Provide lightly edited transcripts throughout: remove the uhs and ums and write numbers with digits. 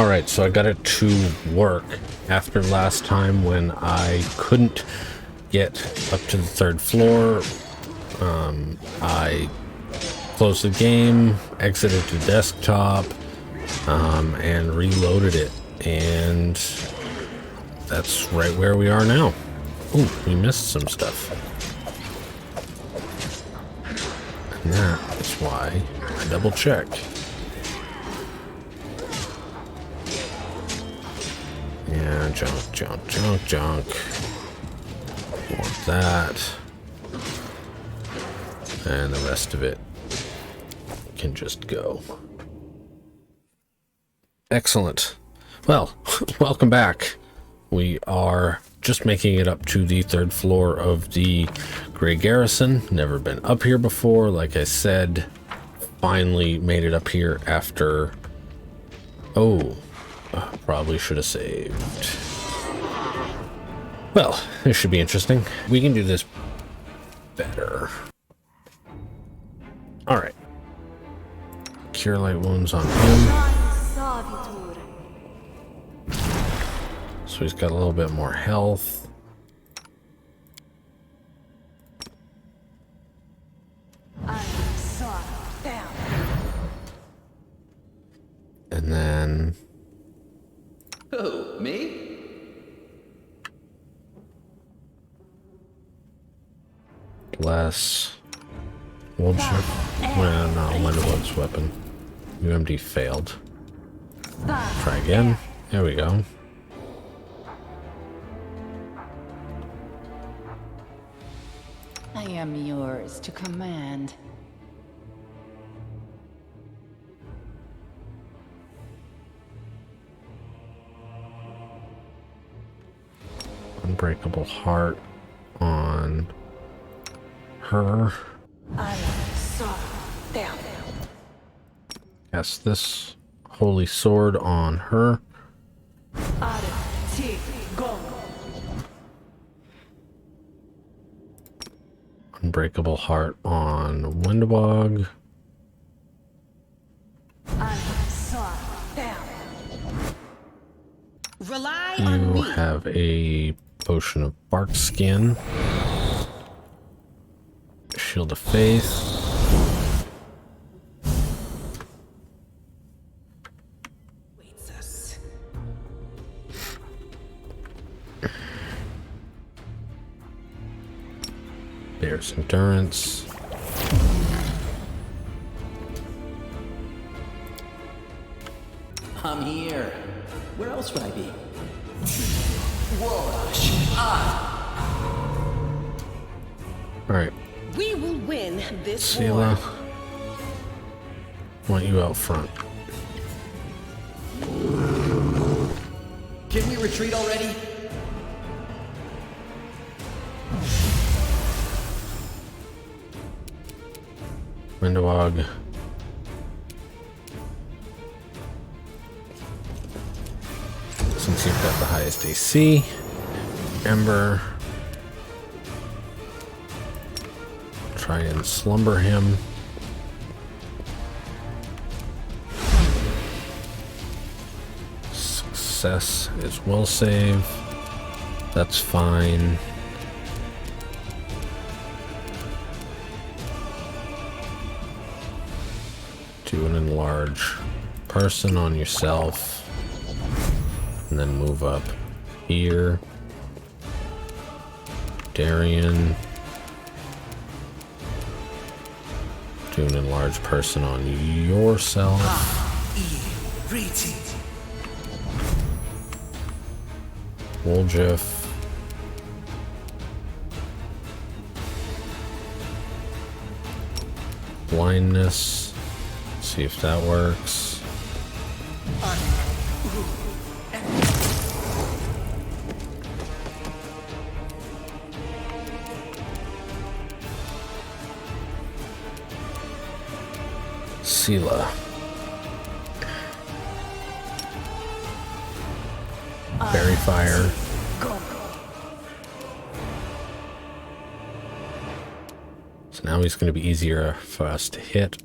Alright, so I got it to work after last time when I couldn't get up to the third floor. I closed the game, exited the desktop, and reloaded it. And that's right where we are now. Ooh, we missed some stuff. And that is why I double checked. Yeah, junk. Want that. And the rest of it can just go. Excellent. Well, welcome back. We are just making it up to the third floor of the Grey Garrison. Never been up here before. Like I said, finally made it up here after... Oh, probably should have saved. Well, this should be interesting. We can do this better. Alright. Cure light wounds on him. So he's got a little bit more health. And then... Oh, me? Less... Well, no, Lindewood's weapon. UMD failed. Try again. There we go. I am yours to command. Unbreakable heart on her. Cast this holy sword on her. Unbreakable heart on Windwog. You have a potion of bark skin. Shield of faith. Bear's endurance. I'm here. Where else would I be? Alright. We will win this Sela, war. want you out front. Can we retreat already? Windwog. Since you've got the highest AC. Ember. Try and slumber him. Success is will save. That's fine. Do an enlarge person on yourself. And then move up here. Darian. Do an enlarged person on yourself. Woljif. Blindness. See if that works. Sela. Fairy fire. So now he's going to be easier for us to hit.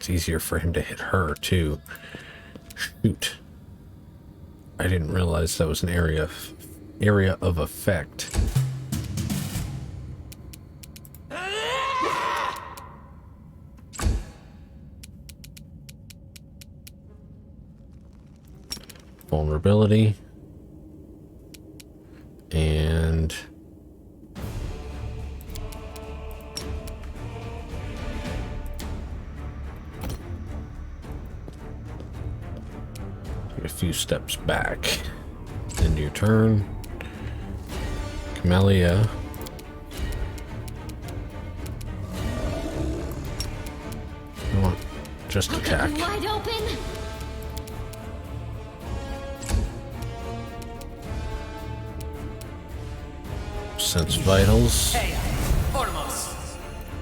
It's easier for him to hit her, too. Shoot. I didn't realize that was an area of effect. Vulnerability. And take a few steps back. End your turn. Camellia. Come on, just attack. Wide open. Sense vitals. Hey, foremost.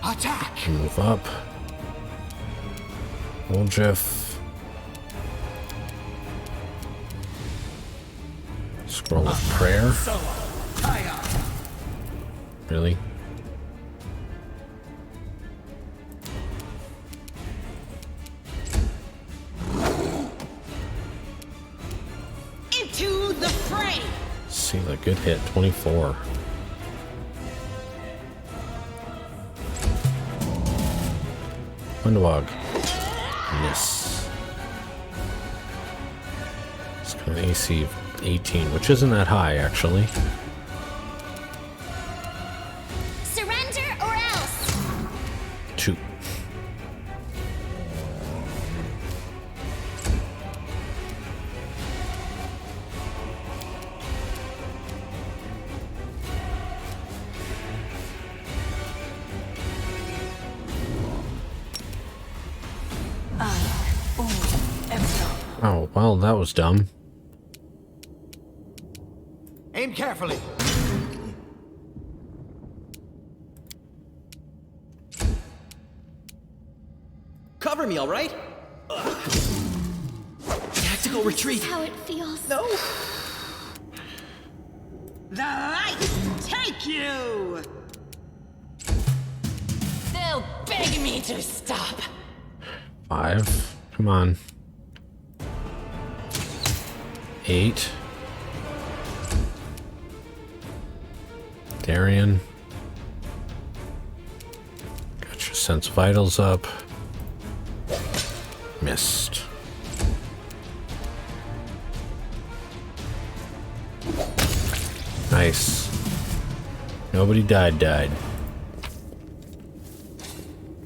Attack. Move up. Woljeff. Scroll of prayer. Really? Into the fray. See, a good hit. 24. Windwog. Miss. It's got an AC of 18, which isn't that high, actually. Surrender or else. 2. Oh, well, that was dumb. Aim carefully. Cover me, all right? Tactical retreat. How it feels. No. The light take you. They'll beg me to stop. 5. Come on. 8. Darian. Got your sense vitals up. Missed. Nice. Nobody died.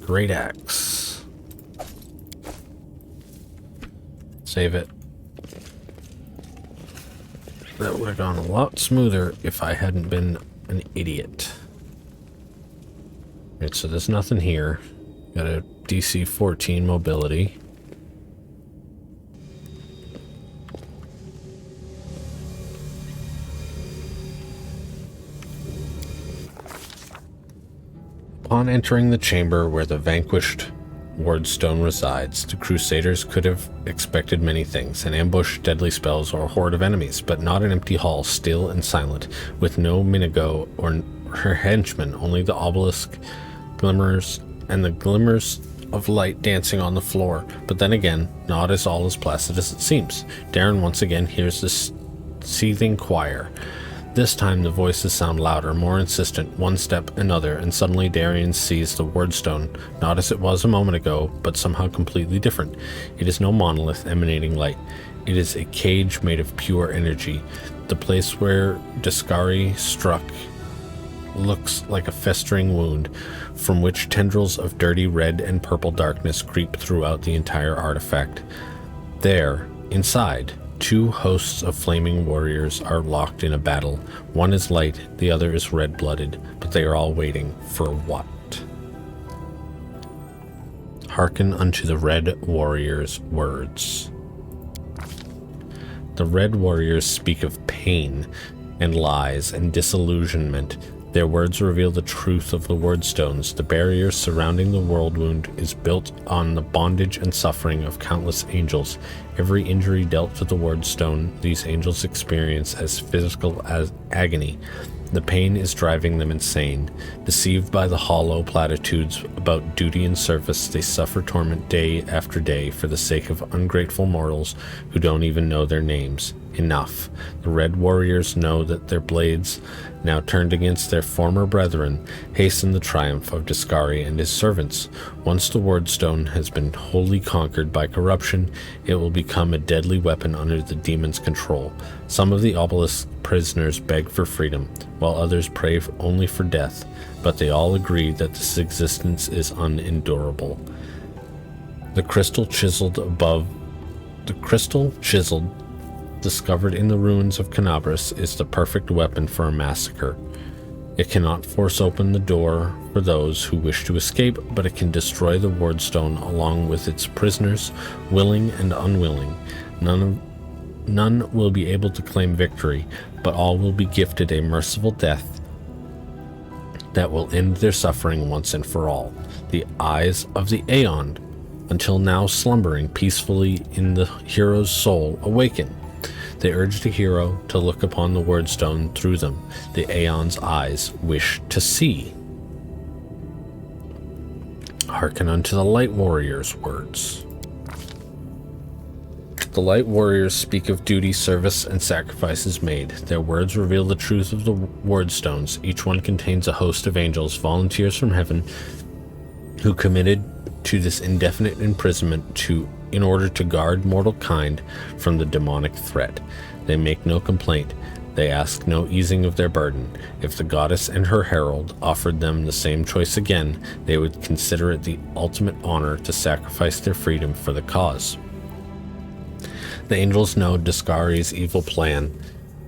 Great axe. Save it. That would have gone a lot smoother if I hadn't been an idiot. Right, so there's nothing here. Got a DC 14 mobility. Upon entering the chamber where the vanquished Wardstone resides, the Crusaders could have expected many things: an ambush, deadly spells, or a horde of enemies, but not an empty hall, still and silent, with no Minago or her henchmen, only the obelisk glimmers and the glimmers of light dancing on the floor. But then again, not as all as placid as it seems. Darren once again hears this seething choir. This time the voices sound louder, more insistent, one step another, and suddenly Darian sees the Wardstone, not as it was a moment ago, but somehow completely different. It is no monolith emanating light. It is a cage made of pure energy. The place where Descari struck looks like a festering wound, from which tendrils of dirty red and purple darkness creep throughout the entire artifact. There, inside, 2 hosts of flaming warriors are locked in a battle. One is light, the other is red-blooded, but they are all waiting for what? Hearken unto the Red Warriors' words. The Red Warriors speak of pain and lies and disillusionment. Their words reveal the truth of the Wardstones. The barrier surrounding the world wound is built on the bondage and suffering of countless angels. Every injury dealt to the Wardstone, these angels experience as physical as agony. The pain is driving them insane. Deceived by the hollow platitudes about duty and service, they suffer torment day after day for the sake of ungrateful mortals who don't even know their names. Enough. The Red Warriors know that their blades, now turned against their former brethren, hasten the triumph of Discari and his servants. Once the Wardstone has been wholly conquered by corruption, it will become a deadly weapon under the demon's control. Some of the obelisk prisoners beg for freedom, while others pray only for death, but they all agree that this existence is unendurable. The crystal chiseled, discovered in the ruins of Canabras, is the perfect weapon for a massacre. It cannot force open the door for those who wish to escape, but it can destroy the Wardstone along with its prisoners, willing and unwilling. None will be able to claim victory, but all will be gifted a merciful death that will end their suffering once and for all. The eyes of the Aeon, until now slumbering peacefully in the hero's soul, awaken. They urge the hero to look upon the Wardstone through them. The Aeon's eyes wish to see. Hearken unto the Light Warriors' words. The Light Warriors speak of duty, service, and sacrifices made. Their words reveal the truth of the Wardstones. Each one contains a host of angels, volunteers from heaven, who committed to this indefinite imprisonment in order to guard mortal kind from the demonic threat. They make no complaint. They ask no easing of their burden. If the goddess and her herald offered them the same choice again, they would consider it the ultimate honor to sacrifice their freedom for the cause. The angels know Discari's evil plan.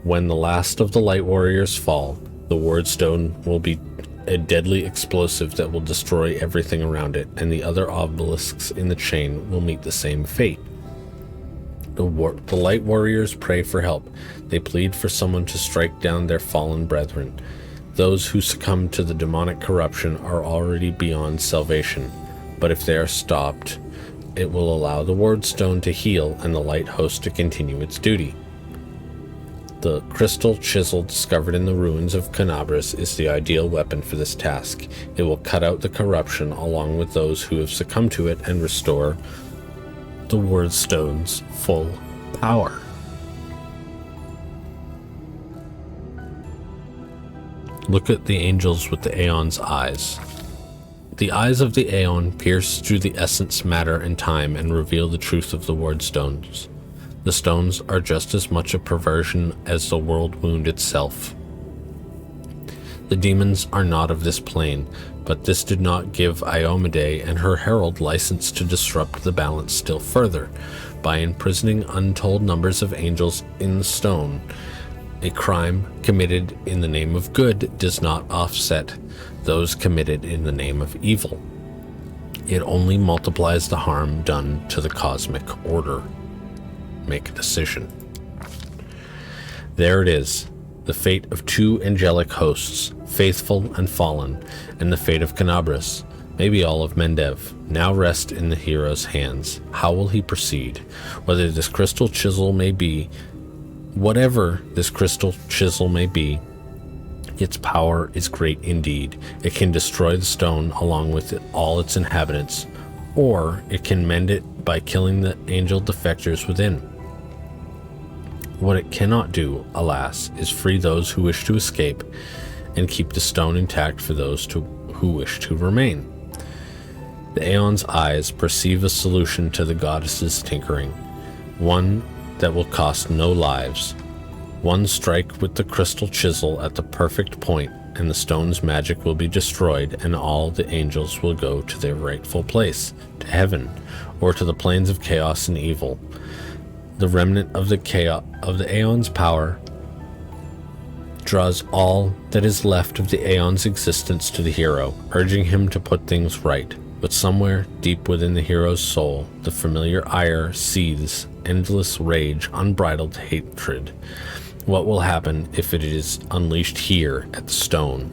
When the last of the Light Warriors fall, the Wardstone will be a deadly explosive that will destroy everything around it, and the other obelisks in the chain will meet the same fate. The Light Warriors pray for help. They plead for someone to strike down their fallen brethren. Those who succumb to the demonic corruption are already beyond salvation, but if they are stopped, it will allow the Wardstone to heal and the Light Host to continue its duty. The crystal chisel discovered in the ruins of Canabras is the ideal weapon for this task. It will cut out the corruption along with those who have succumbed to it and restore the Wardstone's full power. Look at the angels with the Aeon's eyes. The eyes of the Aeon pierce through the essence, matter, and time and reveal the truth of the Wardstones. The stones are just as much a perversion as the world wound itself. The demons are not of this plane, but this did not give Iomade and her herald license to disrupt the balance still further. By imprisoning untold numbers of angels in the stone, a crime committed in the name of good does not offset those committed in the name of evil. It only multiplies the harm done to the cosmic order. Make a decision. There it is, the fate of two angelic hosts, faithful and fallen, and the fate of Canabras, maybe all of Mendev, now rest in the hero's hands. How will he proceed? Whatever this crystal chisel may be, its power is great indeed. It can destroy the stone along with all its inhabitants, or it can mend it by killing the angel defectors within. What it cannot do, alas, is free those who wish to escape and keep the stone intact for those who wish to remain. The Aeon's eyes perceive a solution to the goddess's tinkering, one that will cost no lives. One strike with the crystal chisel at the perfect point, and the stone's magic will be destroyed, and all the angels will go to their rightful place, to heaven, or to the planes of chaos and evil. The remnant of the Aeon's power draws all that is left of the Aeon's existence to the hero, urging him to put things right. But somewhere deep within the hero's soul, the familiar ire seethes, endless rage, unbridled hatred. What will happen if it is unleashed here at the stone?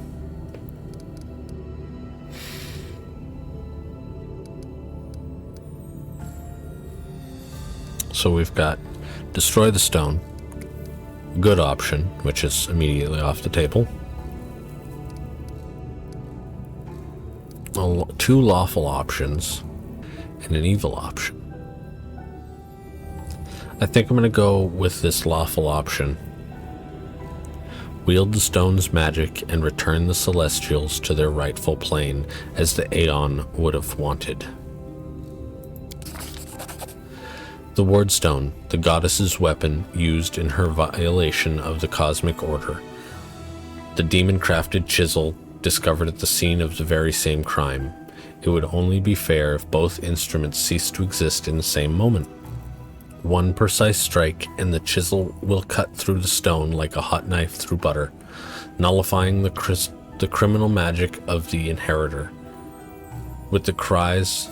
So we've got destroy the stone, good option, which is immediately off the table. two lawful options and an evil option. I think I'm going to go with this lawful option. Wield the stone's magic and return the Celestials to their rightful plane, as the Aeon would have wanted. The Wardstone, the goddess's weapon used in her violation of the cosmic order. The demon-crafted chisel discovered at the scene of the very same crime. It would only be fair if both instruments ceased to exist in the same moment. One precise strike, and the chisel will cut through the stone like a hot knife through butter, nullifying the criminal magic of the inheritor. With cries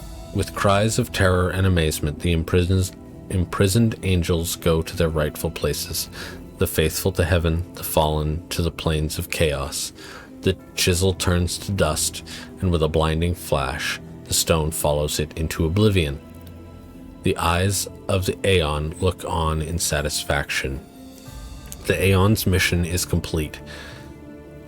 of terror and amazement, the imprisoned angels go to their rightful places, the faithful to heaven, the fallen to the plains of chaos. The chisel turns to dust, and with a blinding flash, the stone follows it into oblivion. The eyes of the Aeon look on in satisfaction. The Aeon's mission is complete,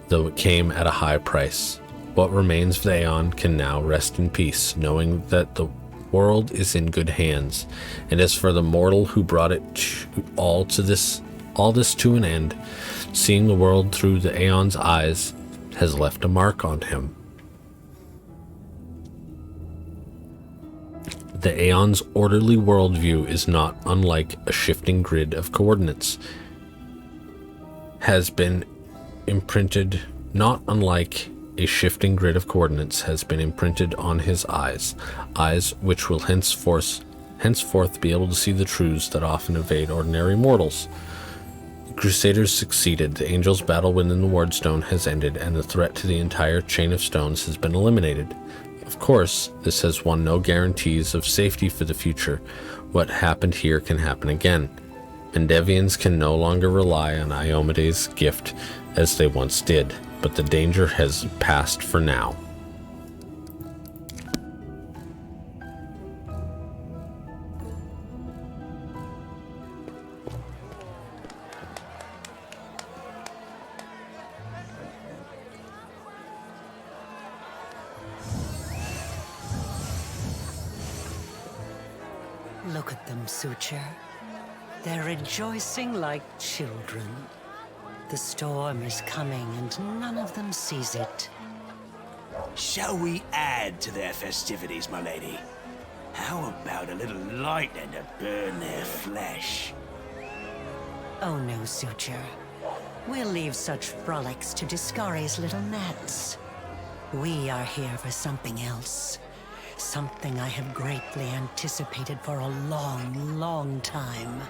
though it came at a high price. What remains of the Aeon can now rest in peace, knowing that the world is in good hands. And as for the mortal who brought it all this to an end, seeing the world through the Aeon's eyes has left a mark on him. The Aeon's orderly worldview is not unlike a shifting grid of coordinates. Has been imprinted on his eyes which will henceforth be able to see the truths that often evade ordinary mortals. The Crusaders succeeded, the angels' battle within the Wardstone has ended, and the threat to the entire chain of stones has been eliminated. Of course, this has won no guarantees of safety for the future. What happened here can happen again. Mendevians can no longer rely on Iomede's gift as they once did, but the danger has passed for now. Look at them, Suture. They're rejoicing like children. The storm is coming and none of them sees it. Shall we add to their festivities, my lady? How about a little lightning to burn their flesh? Oh no, Suture. We'll leave such frolics to Discari's little gnats. We are here for something else. Something I have greatly anticipated for a long, long time.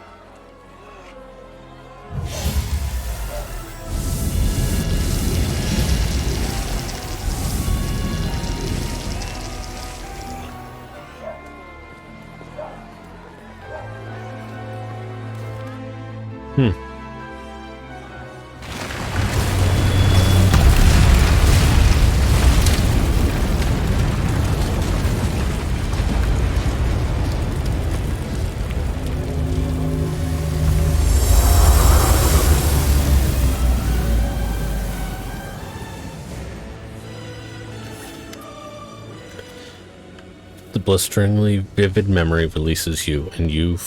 The blisteringly vivid memory releases you, and you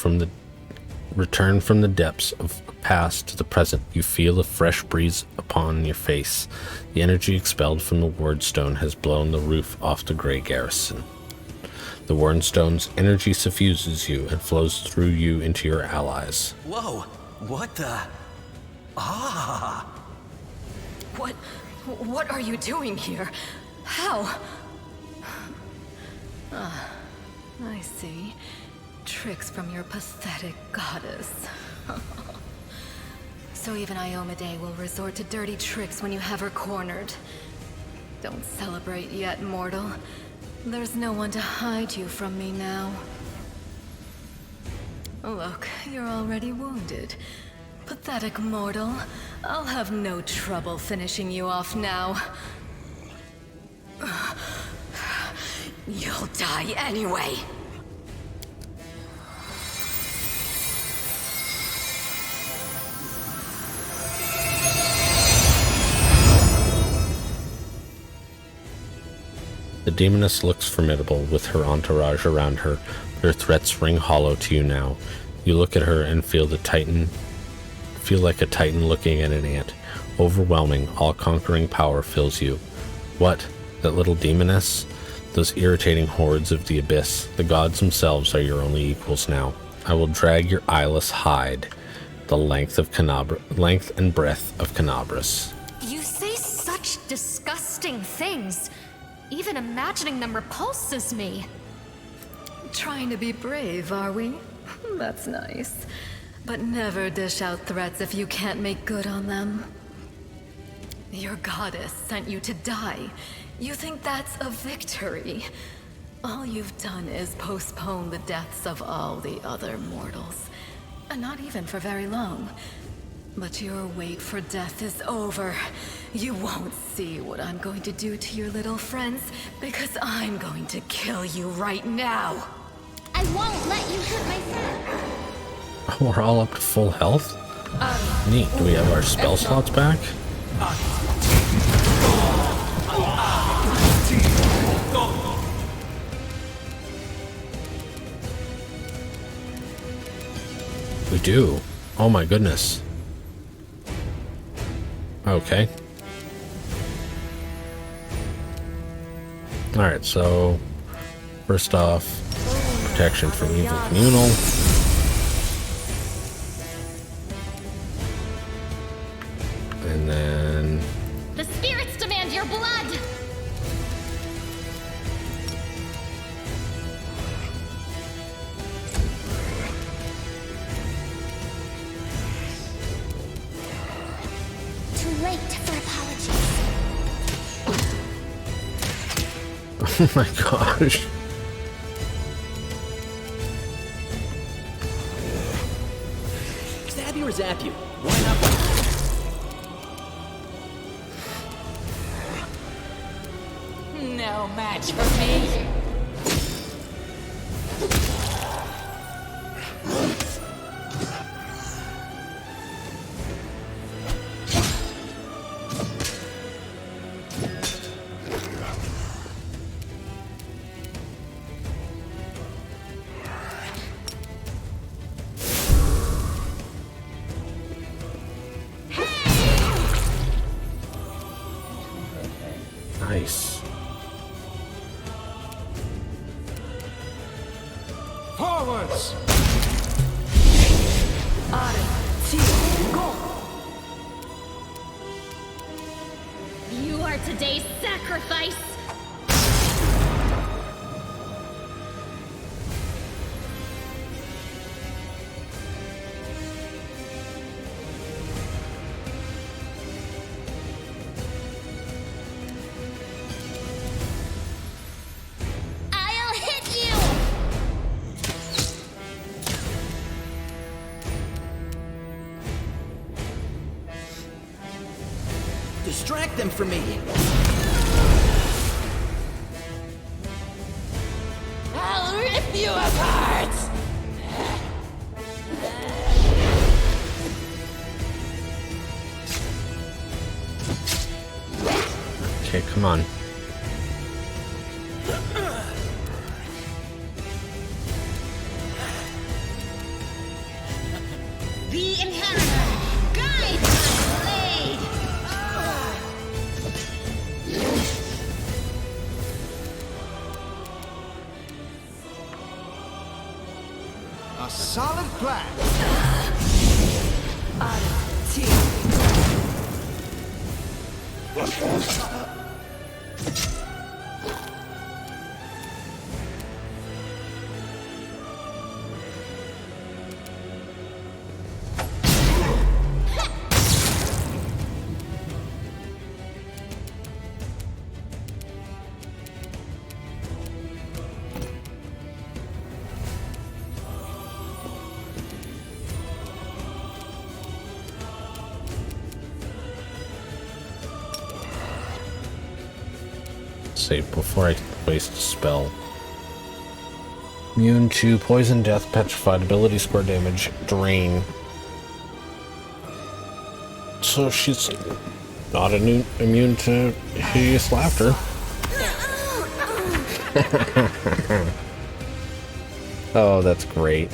return from the depths of the past to the present. You feel a fresh breeze upon your face. The energy expelled from the Wardstone has blown the roof off the Grey Garrison. The Wardstone's energy suffuses you and flows through you into your allies. Whoa! What the? Ah! What are you doing here? How? I see. Tricks from your pathetic goddess. So even Iomade will resort to dirty tricks when you have her cornered. Don't celebrate yet, mortal. There's no one to hide you from me now. Look, you're already wounded. Pathetic mortal. I'll have no trouble finishing you off now. You'll die anyway. The demoness looks formidable with her entourage around her, but her threats ring hollow to you now. You look at her and feel like a titan looking at an ant. Overwhelming, all-conquering power fills you. What? That little demoness? Those irritating hordes of the abyss. The gods themselves are your only equals now. I will drag your eyeless hide the length and breadth of Canabras. You say such disgusting things. Even imagining them repulses me. Trying to be brave, are we? That's nice. But never dish out threats if you can't make good on them. Your goddess sent you to die. You think that's a victory? All you've done is postpone the deaths of all the other mortals. And not even for very long. But your wait for death is over. You won't see what I'm going to do to your little friends, because I'm going to kill you right now. I won't let you hurt my friend. Oh, we're all up to full health? Neat. Do we have our spell slots back? We do. Oh my goodness. Okay. Alright, so first off, protection from evil communal. And then The spirits demand your blood! Too late for apologies. oh my gosh. Stab you or zap you? Why not? No match for me. Nice. Forwards! You are today's sacrifice! I'll hit you! Distract them from me. I'll rip you apart! Okay, come on. The Inheritor! Guide my blade! A solid plan. Save before I waste a spell. Immune to poison, death, petrified, ability score damage, drain. So she's not immune to hideous laughter. Oh, that's great.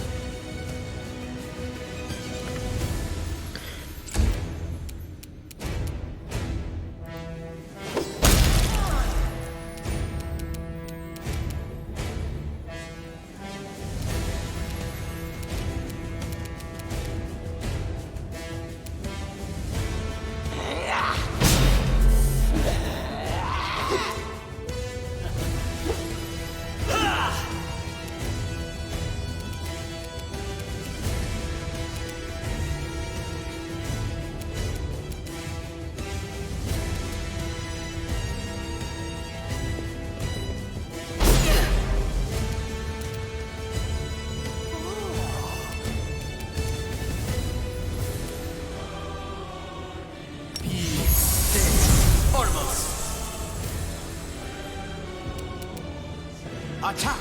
Attack!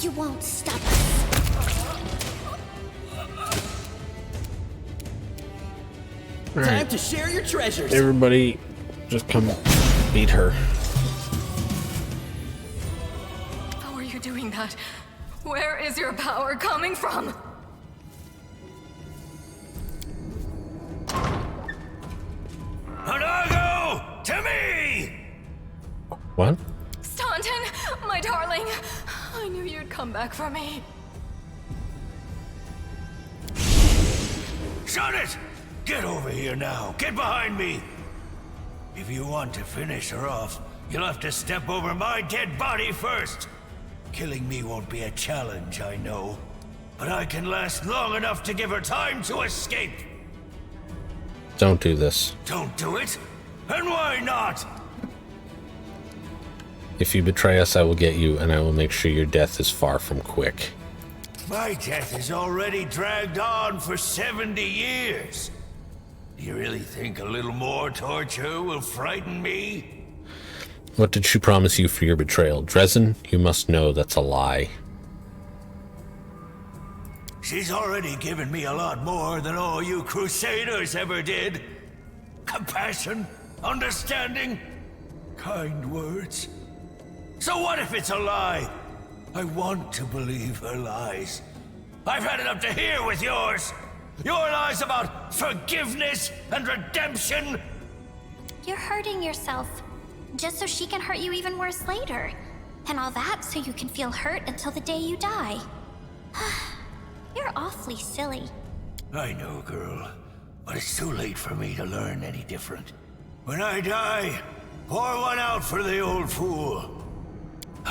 You won't stop us. Time to share your treasures. Everybody, just come beat her. How are you doing that? Where is your power coming from? Hanago! To me! What? Staunton, my darling. I knew you'd come back for me. Shut it! Get over here now. Get behind me. If you want to finish her off, you'll have to step over my dead body first. Killing me won't be a challenge, I know. But I can last long enough to give her time to escape. Don't do this. Don't do it? And why not? If you betray us, I will get you, and I will make sure your death is far from quick. My death has already dragged on for 70 years. Do you really think a little more torture will frighten me? What did she promise you for your betrayal? Dresden, you must know that's a lie. She's already given me a lot more than all you crusaders ever did. Compassion, understanding, kind words. So what if it's a lie? I want to believe her lies. I've had it up to here with yours. Your lies about forgiveness and redemption. You're hurting yourself, just so she can hurt you even worse later. And all that so you can feel hurt until the day you die. You're awfully silly. I know, girl, but it's too late for me to learn any different. When I die, pour one out for the old fool.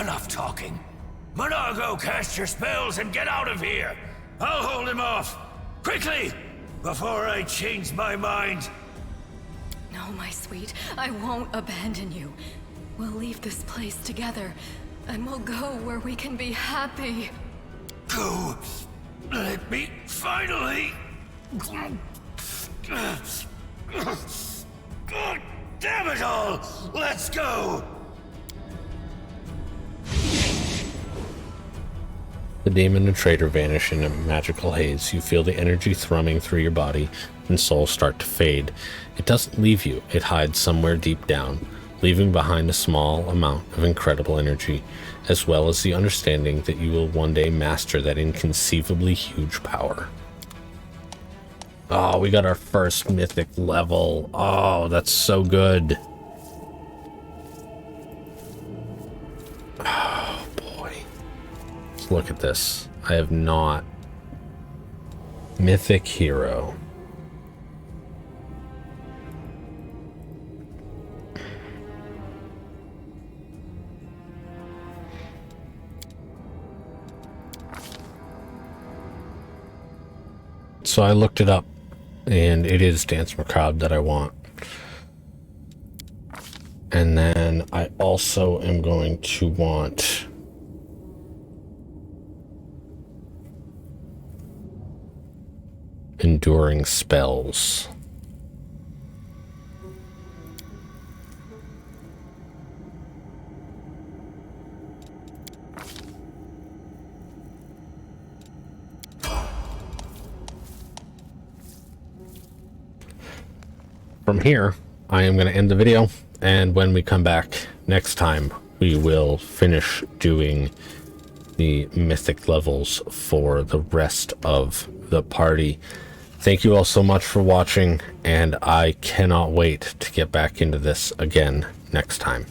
Enough talking. Monargo, cast your spells and get out of here. I'll hold him off. Quickly, before I change my mind. No, my sweet, I won't abandon you. We'll leave this place together, and we'll go where we can be happy. Go. Let me finally. God damn it all! Let's go! The demon and traitor vanish in a magical haze. You feel the energy thrumming through your body and soul start to fade. It doesn't leave you. It hides somewhere deep down, leaving behind a small amount of incredible energy, as well as the understanding that you will one day master that inconceivably huge power. Oh, we got our first mythic level. Oh, that's so good. Oh, boy. Let's look at this. I have not. Mythic hero. So I looked it up, and it is Dance Macabre that I want. And then I also am going to want Enduring Spells. from here, I am going to end the video, and when we come back next time, we will finish doing the mythic levels for the rest of the party. Thank you all so much for watching, and I cannot wait to get back into this again next time.